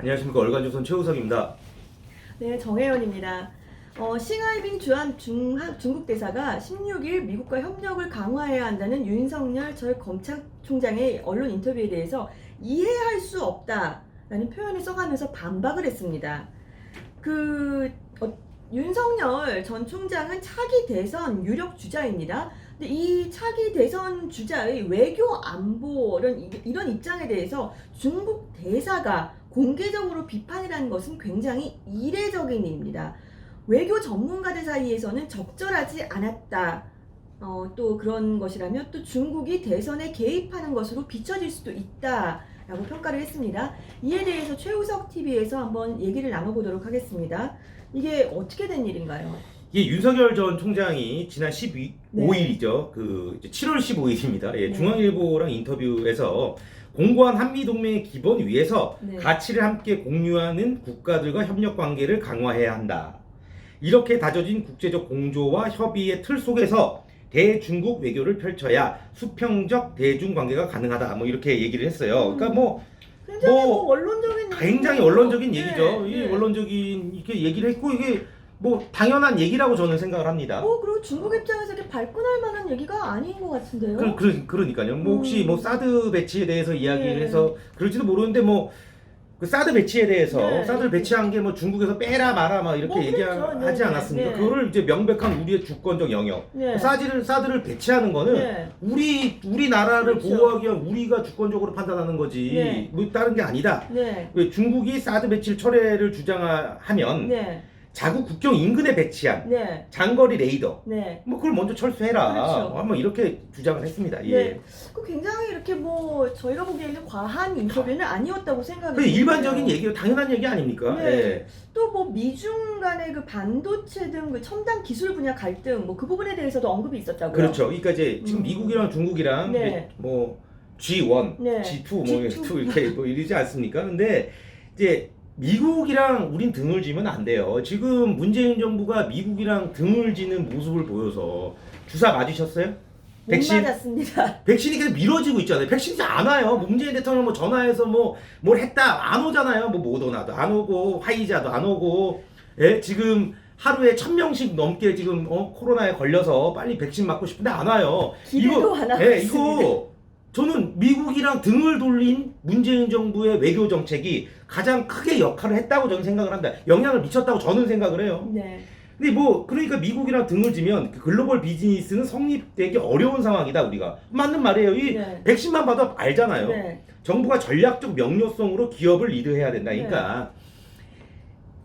안녕하십니까. 얼간조선 최우석입니다. 네, 정혜연입니다. 싱하이빙 주한 중국 대사가 16일 미국과 협력을 강화해야 한다는 윤석열 전 검찰총장의 언론 인터뷰에 대해서 이해할 수 없다라는 표현을 써가면서 반박을 했습니다. 윤석열 전 총장은 차기 대선 유력 주자입니다. 근데 이 차기 대선 주자의 외교 안보 이런 입장에 대해서 중국 대사가 공개적으로 비판이라는 것은 굉장히 이례적인 일입니다. 외교 전문가들 사이에서는 적절하지 않았다. 또 그런 것이라면 또 중국이 대선에 개입하는 것으로 비춰질 수도 있다라고 평가를 했습니다. 이에 대해서 최우석 TV에서 한번 얘기를 나눠보도록 하겠습니다. 이게 어떻게 된 일인가요? 이게 윤석열 전 총장이 지난 15일이죠. 7월 15일입니다. 네. 중앙일보랑 인터뷰에서 공고한 한미동맹의 기본 위에서 네. 가치를 함께 공유하는 국가들과 협력 관계를 강화해야 한다. 이렇게 다져진 국제적 공조와 협의의 틀 속에서 대중국 외교를 펼쳐야 수평적 대중관계가 가능하다. 이렇게 얘기를 했어요. 그러니까 굉장히 원론적인 굉장히 원론적인 얘기죠. 네, 이 네. 원론적인 이렇게 얘기를 했고 이게 당연한 얘기라고 저는 생각을 합니다. 그리고 중국 입장에서 이렇게 발끈할 만한 얘기가 아닌 것 같은데요. 그러니까요. 혹시 사드 배치에 대해서 이야기를 네. 해서 그럴지도 모르는데 그 사드 배치에 대해서 네. 사드를 배치한 게 중국에서 빼라 마라 이렇게 그렇죠. 얘기하지 네, 않았습니까? 네. 그거를 이제 명백한 우리의 주권적 영역. 네. 사드를 배치하는 거는 네. 우리나라를 그렇죠. 보호하기 위한 우리가 주권적으로 판단하는 거지. 네. 다른 게 아니다. 네. 왜 중국이 사드 배치 철회를 주장하면 네. 자국 국경 인근에 배치한 네. 장거리 레이더 네. 그걸 먼저 철수해라. 그렇죠. 한번 이렇게 주장을 했습니다. 네. 예. 굉장히 이렇게 저희가 보기에는 과한 인터뷰는 아니었다고 생각이 그 듭니다. 일반적인 얘기, 당연한 얘기 아닙니까? 네. 예. 또 미중 간의 반도체 등 첨단 기술 분야 갈등 그 부분에 대해서도 언급이 있었다고요. 그렇죠. 그러니까 이제 지금 미국이랑 중국이랑 네. G1, 네. G2 G2 이렇게 이러지 않습니까? 근데 이제 미국이랑 우린 등을 지면 안 돼요. 지금 문재인 정부가 미국이랑 등을 지는 모습을 보여서 주사 맞으셨어요? 못 맞았습니다. 백신이 계속 미뤄지고 있잖아요. 백신이 안 와요. 문재인 대통령 전화해서 뭘 했다 안 오잖아요. 모더나도 안 오고 화이자도 안 오고. 예? 지금 하루에 1000명씩 넘게 지금 코로나에 걸려서 빨리 백신 맞고 싶은데 안 와요. 기대도 안 하고 예, 있습니다. 이거 저는 미국이랑 등을 돌린 문재인 정부의 외교 정책이 가장 크게 역할을 했다고 저는 생각을 합니다. 영향을 미쳤다고 저는 생각을 해요. 네. 근데 그러니까 미국이랑 등을 지면 글로벌 비즈니스는 성립되기 어려운 상황이다, 우리가. 맞는 말이에요. 네. 백신만 봐도 알잖아요. 네. 정부가 전략적 명료성으로 기업을 리드해야 된다. 그러니까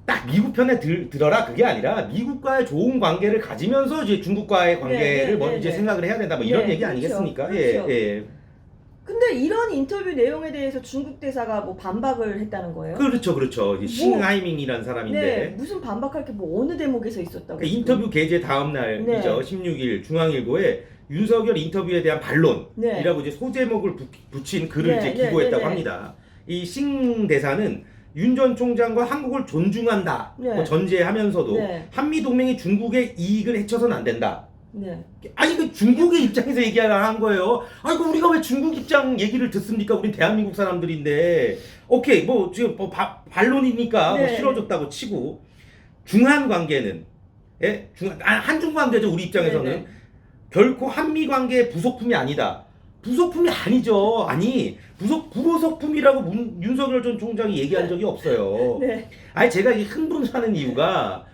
딱 미국 편에 들어라 그게 아니라 미국과의 좋은 관계를 가지면서 이제 중국과의 관계를 먼저 생각을 해야 된다. 이런 얘기 그렇죠. 아니겠습니까? 그렇죠. 예. 근데 이런 인터뷰 내용에 대해서 중국 대사가 반박을 했다는 거예요? 그렇죠. 싱하이밍이라는 사람인데. 네, 무슨 반박할 게 어느 대목에서 있었다고? 그러니까 인터뷰 게재 다음 날이죠. 16일 중앙일보에 윤석열 인터뷰에 대한 반론이라고 이제 소제목을 붙인 글을 이제 기고했다고 합니다. 이 싱 대사는 윤 전 총장과 한국을 존중한다 전제하면서도 한미 동맹이 중국의 이익을 해쳐서는 안 된다. 네. 아니 중국의 입장에서 얘기하라 거예요. 아이고 우리가 왜 중국 입장 얘기를 듣습니까? 우린 대한민국 사람들인데. 오케이 지금 반론이니까 싫어졌다고 치고 중한 관계는 한중 관계죠. 우리 입장에서는 결코 한미 관계의 부속품이 아니다. 부속품이 아니죠. 부속품이라고 윤석열 전 총장이 얘기한 적이 없어요. 제가 흥분하는 이유가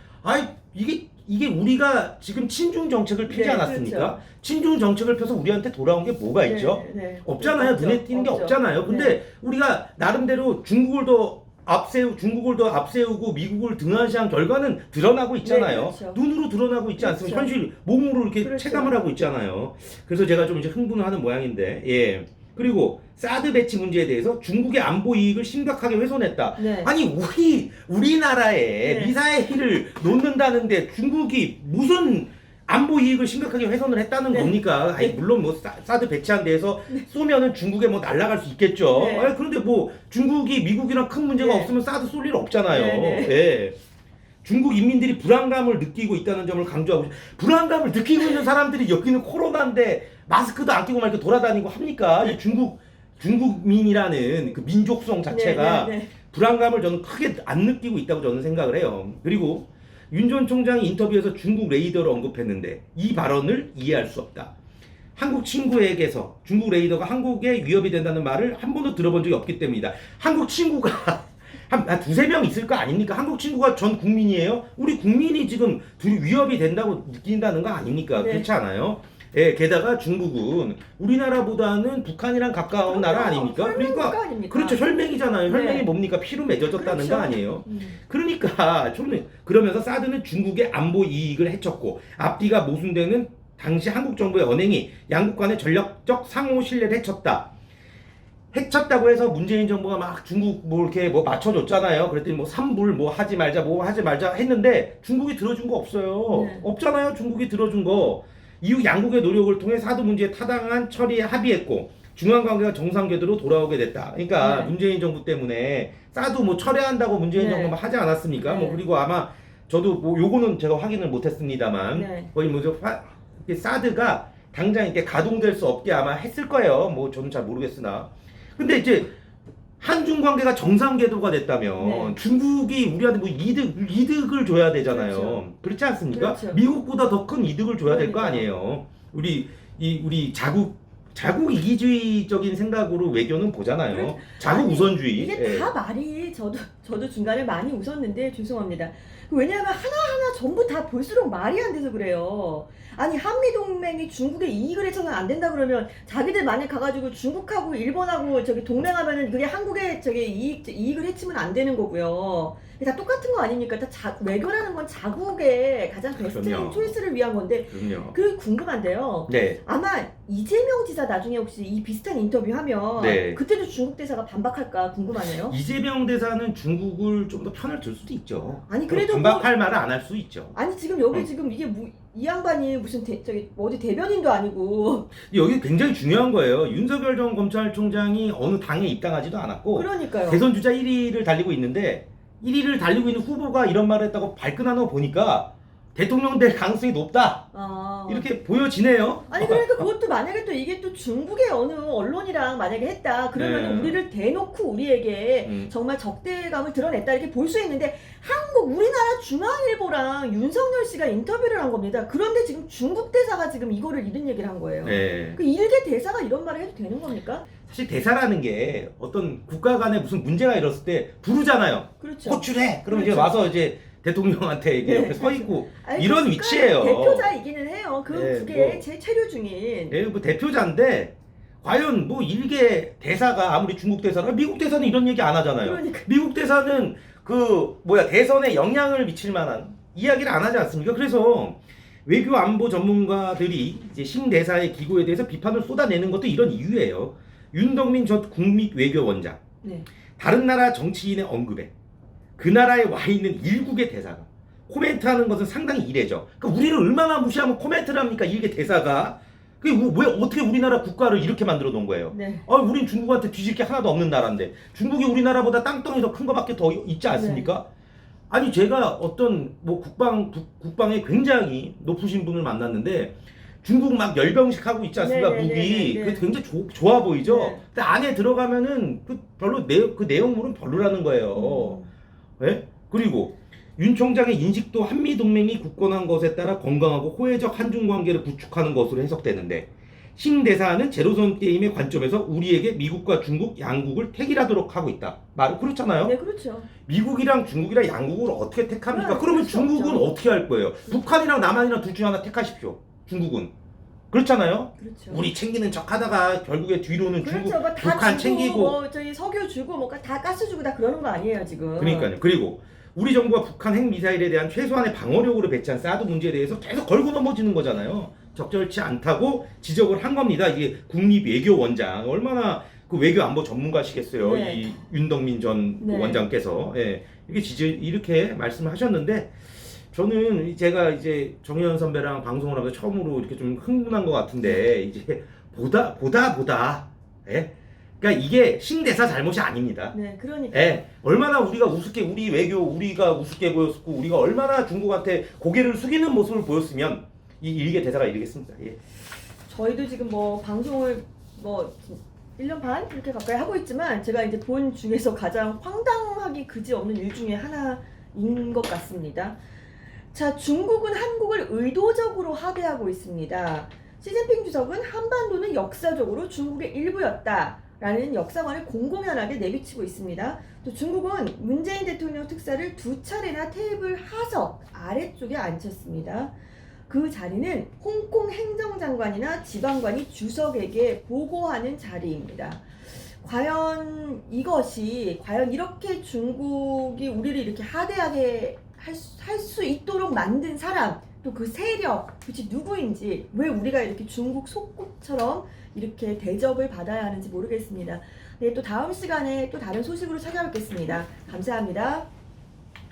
이게 우리가 지금 친중 정책을 피지 않았습니까? 그렇죠. 친중 정책을 펴서 우리한테 돌아온 게 뭐가 있죠? 없잖아요. 눈에 띄는 게 없잖아요. 근데 우리가 나름대로 중국을 더 앞세우고 미국을 등한시한 결과는 드러나고 있잖아요. 눈으로 드러나고 있지 않습니까? 현실 몸으로 이렇게 체감을 하고 있잖아요. 그래서 제가 좀 이제 흥분을 하는 모양인데, 예. 그리고 사드 배치 문제에 대해서 중국의 안보 이익을 심각하게 훼손했다. 아니 우리나라에 미사일을 놓는다는데 중국이 무슨 안보 이익을 심각하게 훼손을 했다는 겁니까? 물론 사드 배치한 데에서 쏘면은 중국에 날아갈 수 있겠죠. 그런데 중국이 미국이랑 큰 문제가 없으면 사드 쏠 일 없잖아요. 예. 중국 인민들이 불안감을 느끼고 있다는 점을 강조하고 불안감을 느끼고 있는 사람들이 여기는 코로나인데 마스크도 안 끼고 막 이렇게 돌아다니고 합니까? 이 중국 중국민이라는 그 민족성 자체가 불안감을 저는 크게 안 느끼고 있다고 저는 생각을 해요. 그리고 윤 전 총장이 인터뷰에서 중국 레이더를 언급했는데 이 발언을 이해할 수 없다. 한국 친구에게서 중국 레이더가 한국에 위협이 된다는 말을 한 번도 들어본 적이 없기 때문이다. 한국 친구가 한 두세 명 있을 거 아닙니까? 한국 친구가 전 국민이에요? 우리 국민이 지금 위협이 된다고 느낀다는 거 아닙니까? 그렇지 않아요? 예, 게다가 중국은 우리나라보다는 북한이랑 가까운 나라 아닙니까? 그러니까 그렇죠. 혈맹이잖아요. 혈맹이 뭡니까? 피로 맺어졌다는 거 아니에요? 그러니까 저는 그러면서 사드는 중국의 안보 이익을 해쳤고 앞뒤가 모순되는 당시 한국 정부의 언행이 양국 간의 전략적 상호 신뢰를 해쳤다고 해서 문재인 정부가 막 중국 뭐 이렇게 뭐 맞춰줬잖아요. 그랬더니 뭐 삼불 뭐 하지 말자 했는데 중국이 들어준 거 없어요. 없잖아요. 중국이 들어준 거. 이후 양국의 노력을 통해 사드 문제에 타당한 처리에 합의했고 중한 관계가 정상 궤도로 돌아오게 됐다. 그러니까 문재인 정부 때문에 사드 뭐 철회한다고 문재인 정부가 하지 않았습니까? 뭐 그리고 아마 저도 뭐 요거는 제가 확인을 못했습니다만 거의 뭐 사드가 당장 이렇게 가동될 수 없게 아마 했을 거예요. 뭐 저는 잘 모르겠으나. 근데 이제 한중 관계가 정상 궤도가 됐다면 중국이 우리한테 뭐 이득을 줘야 되잖아요. 그렇지 않습니까? 미국보다 더 큰 이득을 줘야 될 거 아니에요. 우리 자국 이기주의적인 생각으로 외교는 보잖아요. 자국 우선주의. 이게 다 말이 저도 중간에 많이 웃었는데 죄송합니다. 왜냐하면 하나하나 전부 다 볼수록 말이 안 돼서 그래요. 아니 한미동맹이 중국에 이익을 해서는 안 된다 그러면 자기들 만약 가가지고 중국하고 일본하고 저기 동맹하면은 그게 한국에 저기 이익을 해치면 안 되는 거고요. 다 똑같은 거 아닙니까? 외교라는 건 자국의 가장 베스트인 초이스를 위한 건데. 그 궁금한데요. 아마 이재명 지사 나중에 혹시 이 비슷한 인터뷰하면 그때도 중국 대사가 반박할까 궁금하네요. 이재명 대사는 중국을 좀 더 편을 들 수도 있죠. 아니 그래도 반박할 말을 안 할 수 있죠. 아니 지금 여기 지금 이게 이 양반이 무슨 저기 어디 대변인도 아니고. 여기 굉장히 중요한 거예요. 윤석열 전 검찰총장이 어느 당에 입당하지도 않았고 그러니까요. 대선 주자 1위를 달리고 있는데 1위를 달리고 있는 후보가 이런 말을 했다고 발끈하는 거 보니까 대통령 될 가능성이 높다. 이렇게 보여지네요. 아니 그러니까 그것도 만약에 또 이게 또 중국의 어느 언론이랑 만약에 했다 그러면 우리를 대놓고 우리에게 정말 적대감을 드러냈다 이렇게 볼 수 있는데 우리나라 중앙일보랑 윤석열 씨가 인터뷰를 한 겁니다. 그런데 지금 중국 대사가 지금 이거를 이런 얘기를 한 거예요. 그 일개 대사가 이런 말을 해도 되는 겁니까? 사실 대사라는 게 어떤 국가 간에 무슨 문제가 일었을 때 부르잖아요. 호출해. 그럼 이제 와서 이제 대통령한테 이게 옆에 서 있고 이런 위치예요. 대표자이기는 해요. 그게 제 체류 중인. 뭐 대표자인데 과연 뭐 일개 대사가 아무리 중국 대사나 미국 대사는 이런 얘기 안 하잖아요. 미국 대사는 대선에 영향을 미칠 만한 이야기를 안 하지 않습니까? 그래서 외교 안보 전문가들이 이제 신 대사의 기고에 대해서 비판을 쏟아내는 것도 이런 이유예요. 윤덕민 전 국립외교원장 다른 나라 정치인의 언급에 그 나라에 와 있는 일국의 대사가 코멘트하는 것은 상당히 이례죠. 그러니까 우리를 얼마나 무시하면 코멘트를 합니까? 일개 대사가. 그게 왜 어떻게 우리나라 국가를 이렇게 만들어 놓은 거예요? 우린 중국한테 뒤질 게 하나도 없는 나라인데 중국이 우리나라보다 땅덩이 더 큰 거밖에 더 있지 않습니까? 아니 제가 어떤 뭐 국방에 굉장히 높으신 분을 만났는데 중국 막 열병식 하고 있지 않습니까? 무기. 그게 굉장히 좋아 보이죠? 근데 안에 들어가면은 별로 그 내용물은 별로라는 거예요. 그리고 윤 총장의 인식도 한미동맹이 굳건한 것에 따라 건강하고 호혜적 한중관계를 구축하는 것으로 해석되는데 신 대사는 제로섬 게임의 관점에서 우리에게 미국과 중국 양국을 택일하도록 하고 있다. 말은 그렇잖아요. 네, 그렇죠. 미국이랑 중국이랑 양국을 어떻게 택합니까? 그러면 중국은 어떻게 할 거예요? 북한이랑 남한이랑 둘 중에 하나 택하십시오. 중국은. 그렇잖아요. 우리 챙기는 척하다가 결국에 뒤로는 중국, 뭐 북한 챙기고 뭐 저희 석유 주고 뭐 다 가스 주고 다 그러는 거 아니에요 지금. 그러니까요. 그리고 우리 정부가 북한 핵미사일에 대한 최소한의 방어력으로 배치한 사드 문제에 대해서 계속 걸고 넘어지는 거잖아요. 적절치 않다고 지적을 한 겁니다. 이게 국립외교원장 얼마나 그 외교 안보 전문가시겠어요. 이 윤덕민 전 원장께서 이렇게 말씀을 하셨는데 저는 제가 이제 정의연 선배랑 방송을 하면서 처음으로 이렇게 좀 흥분한 것 같은데 이제 보다 그러니까 이게 신대사 잘못이 아닙니다. 그러니까. 얼마나 우리가 우습게 보였고 우리가 얼마나 중국한테 고개를 숙이는 모습을 보였으면 이 일개 대사가 이러겠습니다. 저희도 지금 뭐 방송을 뭐 1년 반 이렇게 가까이 하고 있지만 제가 이제 본 중에서 가장 황당하기 그지없는 일 중에 하나인 것 같습니다. 자, 중국은 한국을 의도적으로 하대하고 있습니다. 시진핑 주석은 한반도는 역사적으로 중국의 일부였다라는 역사관을 공공연하게 내비치고 있습니다. 또 중국은 문재인 대통령 특사를 2차례나 테이블 하석 아래쪽에 앉혔습니다. 그 자리는 홍콩 행정장관이나 지방관이 주석에게 보고하는 자리입니다. 과연 이렇게 중국이 우리를 이렇게 하대하게 할 수 있도록 만든 사람, 또 그 세력, 도대체 누구인지, 왜 우리가 이렇게 중국 속국처럼 이렇게 대접을 받아야 하는지 모르겠습니다. 네, 또 다음 시간에 또 다른 소식으로 찾아뵙겠습니다. 감사합니다.